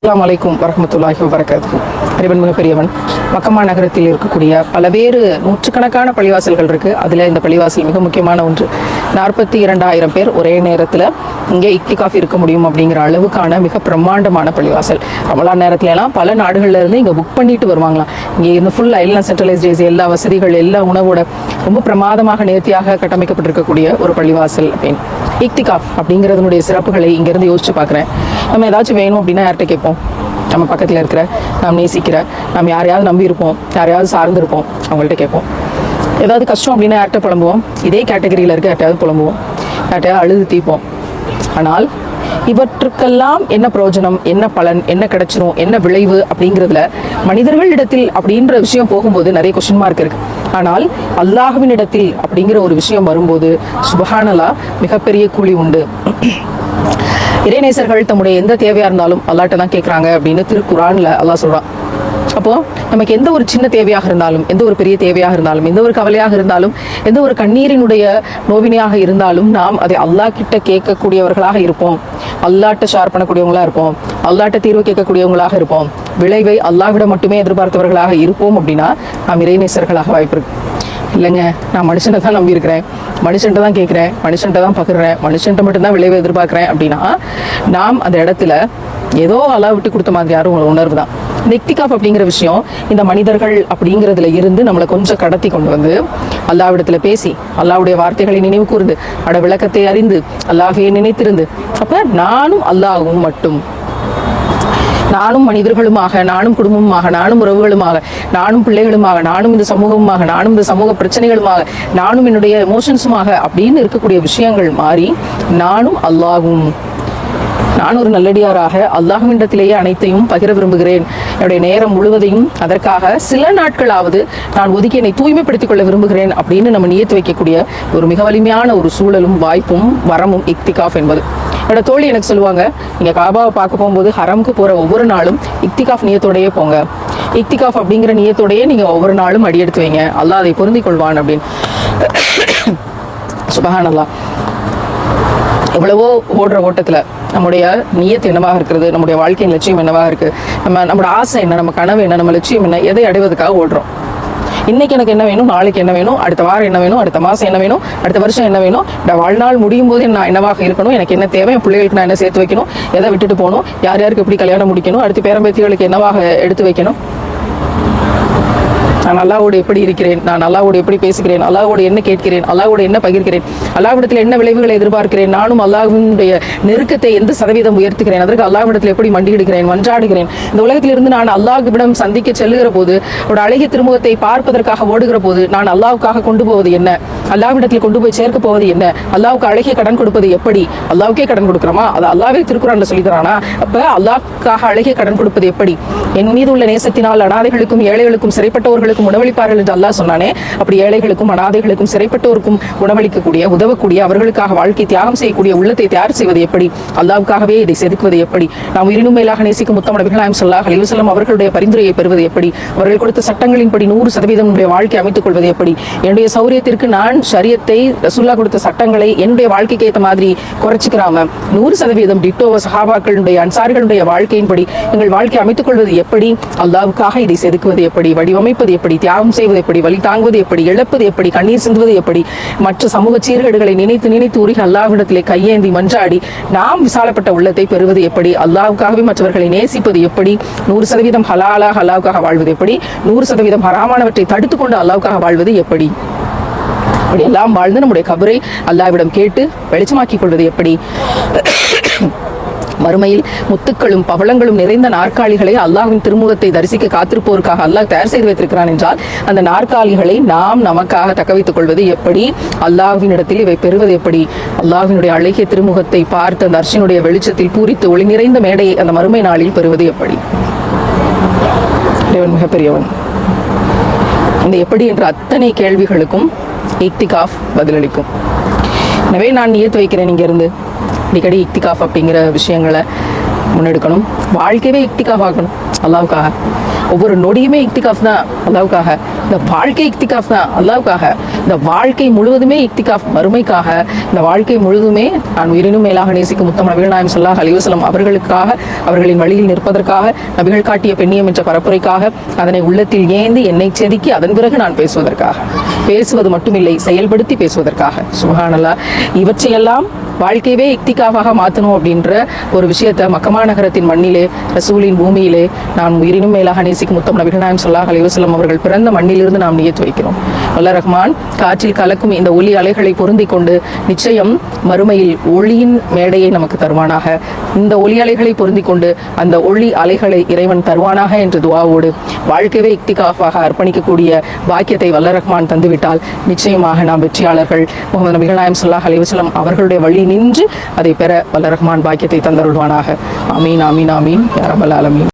அஸ்ஸலாமு அலைக்கும் வரஹ்மத்துல்லாஹி வபரகாத்துஹு. இறைவன் மிகப்பெரியவன். மக்கமா நகரத்தில் இருக்கக்கூடிய பலவேறு நூற்றுக்கணக்கான பள்ளிவாசல்கள் இருக்குது. அதில் இந்த பள்ளிவாசல் மிக முக்கியமான ஒன்று. 42,000 பேர் ஒரே நேரத்தில் இங்கே இக்திகாஃப் இருக்க முடியும் அப்படிங்கிற அளவுக்கான மிக பிரம்மாண்டமான பள்ளிவாசல். ரமலான் நேரத்துலலாம் பல நாடுகளில் இருந்து இங்கே புக் பண்ணிட்டு வருவாங்களாம். இங்கே இருந்து ஃபுல்லாக எல்லாம் சென்ட்ரலைஸ்ட் ஏசி, எல்லா வசதிகள், எல்லா உணவோட ரொம்ப பிரமாதமாக நேர்த்தியாக கட்டமைக்கப்பட்டிருக்கக்கூடிய ஒரு பள்ளிவாசல் அப்படின்னு. இக்திகாஃப் அப்படிங்கிறதுனுடைய சிறப்புகளை இங்கேருந்து யோசிச்சு பார்க்குறேன். நம்ம ஏதாச்சும் வேணும் அப்படின்னா யார்கிட்ட கேட்போம்? நம்ம பக்கத்தில் இருக்கிற, நாம் நேசிக்கிற, நம்ம யாரையாவது நம்பி இருப்போம், யாரையாவது சார்ந்திருப்போம், அவங்கள்ட்ட கேட்போம். ஏதாவது கஷ்டம் அப்படின்னா யார்கிட்ட புலம்புவோம்? இதே கேட்டகரியில் இருக்க யார்ட்டையாவது புலம்புவோம், யார்ட்டையாவது அழுது தீப்போம். ஆனால் இவற்றுக்கெல்லாம் என்ன பிரயோஜனம், என்ன பலன், என்ன கிடைச்சிரும், என்ன விளைவு அப்படிங்கிறதுல மனிதர்கள் இடத்தில் அப்படின்ற விஷயம் போகும்போது நிறைய கொஸ்டின் மார்க் இருக்கு. ஆனால் அல்லாஹ்வின் இடத்தில் அப்படிங்கிற ஒரு விஷயம் வரும்போது சுப்ஹானல்லாஹ் மிகப்பெரிய கூலி உண்டு. இறைநேசர்கள் தம்முடைய எந்த தேவையா இருந்தாலும் அல்லாஹ்ட்ட தான் கேட்குறாங்க அப்படின்னு திருக்குர்ஆன்ல அல்லாஹ் சொல்றான். அப்போ நமக்கு எந்த ஒரு சின்ன தேவையாக இருந்தாலும், எந்த ஒரு பெரிய தேவையாக இருந்தாலும், எந்த ஒரு கவலையாக இருந்தாலும், எந்த ஒரு கண்ணீரினுடைய நோவினையாக இருந்தாலும் நாம் அதை அல்லாஹ் கிட்ட கேட்கக்கூடியவர்களாக இருப்போம். அல்லாஹ்ட்ட ஷேர் பண்ணக்கூடியவங்களா இருப்போம். அல்லாஹ்ட்ட தீர்வு கேட்கக்கூடியவங்களாக இருப்போம். விளைவை அல்லாஹ்விட மட்டுமே எதிர்பார்த்தவர்களாக இருப்போம் அப்படின்னா நாம் இறைநேசர்களாக வாய்ப்பு இருக்கு. இல்லைங்க, நான் மனுஷனை தான் நம்பி இருக்கிறேன், மனுஷன்ட்ட தான் கேட்குறேன், மனுஷன்ட்ட தான் பகிர்றேன், மனுஷன்ட்ட மட்டும்தான் விளைவை எதிர்பார்க்குறேன் அப்படின்னா நாம் அந்த இடத்துல ஏதோ அல்லாஹ் விட்டு கொடுத்த மாதிரி யாரும் ஒரு உணர்வு தான். இந்த இக்திகாஃப் அப்படிங்கிற விஷயம் இந்த மனிதர்கள் அப்படிங்கிறதுல இருந்து நம்மளை கொஞ்சம் கடத்தி கொண்டு வந்து அல்லாஹ்விடத்துல பேசி அல்லாஹ்வுடைய வார்த்தைகளை நினைவு கூர்ந்து அட விளக்கத்தை அறிந்து அல்லாஹ்வையே நினைத்திருந்து அப்ப நானும் அல்லாஹ்வும் மட்டும், நானும் மனிதர்களுமாக, நானும் குடும்பமாக, நானும் உறவுகளுமாக, நானும் பிள்ளைகளுமாக, நானும் இந்த சமூகமாக, நானும் இந்த சமூக பிரச்சனைகளுமாக, நானும் என்னுடைய எமோஷன்ஸுமாக அப்படின்னு இருக்கக்கூடிய விஷயங்கள் மாறி நானும் அல்லாஹ்வும், நான் ஒரு நல்லடியாராக அல்லாஹ்விடத்திலேயே அனைத்தையும் பகிர விரும்புகிறேன். என்னுடைய நேரம் முழுவதையும் அதற்காக சில நாட்களாவது நான் ஒதுக்கி என்னை தூய்மைப்படுத்திக் கொள்ள விரும்புகிறேன் அப்படின்னு நம்ம நியத்து வைக்கக்கூடிய ஒரு மிக வலிமையான ஒரு சூழலும் வாய்ப்பும் வரமும் இக்திகாஃப் என்பது. என்னோட தோழி எனக்கு சொல்லுவாங்க, நீங்க காபாவை பார்க்க போகும்போது ஹரமுக்கு போற ஒவ்வொரு நாளும் இக்திகாஃப் நியத்தோடையே போங்க. இக்திகாஃப் அப்படிங்கிற நியத்தோடையே நீங்க ஒவ்வொரு நாளும் அடியெடுத்து வைங்க, அல்லாஹ் அதை பொருந்திக் கொள்வான் அப்படின்னு. சுப்ஹானல்லாஹ். எவ்வளவோ ஓடுற ஓட்டத்துல நம்முடைய நியத்து என்னவாக இருக்கிறது, நம்முடைய வாழ்க்கையின் லட்சியம் என்னவாக இருக்கு, நம்மளோட ஆசை என்ன, நம்ம கனவு என்ன, நம்ம லட்சியம் என்ன, எதை அடைவதற்காக ஓடுறோம். இன்னைக்கு எனக்கு என்ன வேணும், நாளைக்கு என்ன வேணும், அடுத்த வாரம் என்ன வேணும், அடுத்த மாசம் என்ன வேணும், அடுத்த வருஷம் என்ன வேணும், வாழ்நாள் முடியும் போது நான் என்னவாக இருக்கணும், எனக்கு என்ன தேவை, என் பிள்ளைகளுக்கு நான் என்ன சேர்த்து வைக்கணும், எதை விட்டுட்டு போகணும், யார் யாருக்கு எப்படி கல்யாணம் முடிக்கணும், அடுத்து பேரம்பேத்திகளுக்கு என்னவாக எடுத்து வைக்கணும், நான் அல்லாஹ்வோடு எப்படி இருக்கிறேன், நான் அல்லாஹ்வோடு எப்படி பேசுகிறேன், அல்லாஹ்வோடு என்ன கேட்கிறேன், அல்லாஹ்வோடு என்ன பகிர்கிறேன், அல்லாஹ்விடத்தில் என்ன விளைவுகளை எதிர்பார்க்கிறேன், நானும் அல்லாஹ்வினுடைய நெருக்கத்தை எந்த சதவீதம் உயர்த்துகிறேன், அதற்கு அல்லாஹ்விடத்தில் எப்படி மண்டியிடுகிறேன், மன்றாடுகிறேன். இந்த உலகத்திலிருந்து நான் அல்லாஹ்விடம் சந்திக்க செல்லுகிற போது, ஒரு அழகிய திருமுகத்தை பார்ப்பதற்காக ஓடுகிற போது நான் அல்லாஹ்வுக்காக கொண்டு போவது என்ன, அல்லாஹ்விடத்தில் கொண்டு போய் சேர்க்க போவது என்ன, அல்லாஹ்வுக்கு அழகிய கடன் கொடுப்பது எப்படி, அல்லாஹ்வுக்கே கடன் கொடுக்கிறோமா, அது அல்லாஹ்வே திருக்குர்ஆன்ல சொல்லி தரானா? அப்ப அல்லாஹ்வுக்காக அழகிய கடன் கொடுப்பது எப்படி? என் மீது உள்ள நேசத்தினால் அனாதைகளுக்கும் ஏழைகளுக்கும் சிறைப்பட்டவர்களுக்கும் உணவளிப்பார்கள் என்று அல்லாஹ் சொன்னானே, அப்படி ஏழைகளுக்கும் அனாதைகளுக்கும் சிறைப்பட்டோருக்கும் உணவளிக்கக்கூடிய, உதவக்கூடிய, அவர்களுக்காக வாழ்க்கை தியாகம் செய்யக்கூடிய உள்ளத்தை தயார் செய்வது எப்படி, அல்லாஹ்வுக்காகவே இதை செதுக்குவது எப்படி, நாம் உயிரினும் மேலாக நேசிக்கும் முத்தம் நபிகள் நாயகம் ஸல்லல்லாஹு அலைஹி வஸல்லம் அவர்களுடைய பரிந்துரையை பெறுவது எப்படி, அவர்கள் கொடுத்த சட்டங்களின்படி 100% என்னுடைய வாழ்க்கை அமைத்துக் கொள்வது எப்படி, என்னுடைய சௌரியத்திற்கு நான் ஷரியத்தை, ரசூலுல்லாஹ் கொடுத்த சட்டங்களை என்னுடைய வாழ்க்கைக்கு ஏற்ற மாதிரி குறைச்சிக்கிறாம 100% டிட்டோ சஹாபாக்களுடைய, அன்சாரிகளுடைய வாழ்க்கையின்படி எங்கள் வாழ்க்கை அமைத்துக் கொள்வது எப்படி, அல்லாஹ்வுக்காக இதை செதுக்குவது எப்படி, வடிவமைப்பது எப்படி, தியாகம் செய்வது எப்படி, வலி தாங்குவது எப்படி, இழப்பது எப்படி, கண்ணீர் சிந்துவது எப்படி, மற்ற சமூக சீர்கேடுகளை நினைத்து நினைத்து உருகி அல்லாஹ்விடத்திலே கையேந்தி மன்றாடி நாம் விசாலப்பட்ட உள்ளத்தை பெறுவது எப்படி, அல்லாஹ்வுக்காகவே மற்றவர்களை நேசிப்பது எப்படி, 100% ஹலாலாக அல்லாஹ்வுக்காக வாழ்வது எப்படி, 100% ஹராமானவற்றை தடுத்துக்கொண்டு அல்லாஹ்வுக்காக வாழ்வது எப்படி, அப்படி எல்லாம் வாழ்ந்து நம்முடைய கபரை அல்லாஹ்விடம் கேட்டு வெளிச்சமாக்கிக் கொள்வது எப்படி, மறுமையில் முத்துக்களும் பவளங்களும் நிறைந்த நாற்காலிகளை அல்லாஹ்வின் திருமுகத்தை தரிசிக்க காத்திருப்போருக்காக அல்லாஹ் தயார் செய்து வைத்திருக்கிறான் என்றால் அந்த நாற்காலிகளை நாம் நமக்காக தக்க வைத்துக் கொள்வது எப்படி, அல்லாஹ்வின் இடத்தில் இவை பெறுவது எப்படி, அல்லாஹ்வினுடைய அழகிய திருமுகத்தை பார்த்து அந்த அர்ஷினுடைய வெளிச்சத்தில் பூரித்து ஒளி நிறைந்த மேடையை அந்த மறுமை நாளில் பெறுவது எப்படி. இறைவன் மிகப்பெரியவன். இந்த எப்படி என்ற அத்தனை கேள்விகளுக்கும் இக்திகாஃப் பதிலளிக்கும். எனவே நான் நியத்து வைக்கிறேன், இங்க இருந்து அடிக்கடி இக்திகாஃப் அப்படிங்கிற விஷயங்களை முன்னெடுக்கணும். வாழ்க்கையே இக்திகாஃப் ஆகணும் அல்லாஹ்வுக்காக. ஒவ்வொரு நொடியுமே இக்திகாஃப் தான் அல்லாவுக்காக. இந்த வாழ்க்கை இக்திகாஃப் தான் அல்லாவுக்காக. இந்த வாழ்க்கை முழுவதுமே இக்திகாஃப் மறுமைக்காக. இந்த வாழ்க்கை முழுதுமே நான் உயிரினும் மேலாக நேசிக்கும் முத்தம் நபிகள் நாயகம் ஸல்லல்லாஹு அலைஹி வஸல்லம் அவர்களுக்காக, அவர்களின் வழியில் நிற்பதற்காக, நபிகள் காட்டிய பெண்ணியம் என்ற பரப்புரைக்காக, அதனை உள்ளத்தில் ஏந்தி என்னை செதுக்கி அதன் பிறகு நான் பேசுவதற்காக. பேசுவது மட்டுமில்லை, செயல்படுத்தி பேசுவதற்காக. சுப்ஹானல்லாஹ். இவற்றையெல்லாம் வாழ்க்கையவே இக்திகாஃபாக மாற்றணும் அப்படின்ற ஒரு விஷயத்தை மக்கமா நகரத்தின் மண்ணிலே, ரசூலின் பூமியிலே, நான் உயிரினும் மேலாக நேசிக்கும் முத்தம் நபிகள் நாயகம் ஸல்லல்லாஹு அலைஹி வஸல்லம் அவர்கள் பிறந்த மண்ணிலிருந்து நாம் நியத் வைக்கிறோம். வல்ல ரஹ்மான் காற்றில் கலக்கும் இந்த ஒளி அலைகளை பொருந்தி கொண்டு நிச்சயம் மறுமையில் ஒளியின் மேடையை நமக்கு தருவானாக. இந்த ஒளி அலைகளை பொருந்தி கொண்டு அந்த ஒளி அலைகளை இறைவன் தருவானாக என்று துஆவோடு வாழ்க்கையவே இக்திகாஃபாக அர்ப்பணிக்கக்கூடிய பாக்கியத்தை வல்ல ரஹ்மான் தந்துவிட்டால் நிச்சயமாக நாம் வெற்றியாளர்கள். முஹம்மது நபிகள் நாயகம் ஸல்லல்லாஹு அலைஹி வஸல்லம் அவர்களுடைய வழி நின்று அதை பெற வல்ல ரஹ்மான் பாக்கியத்தை தந்தருள்வானாக. ஆமீன் ஆமீன் ஆமீன் யா ரப்பல் ஆலமீன்.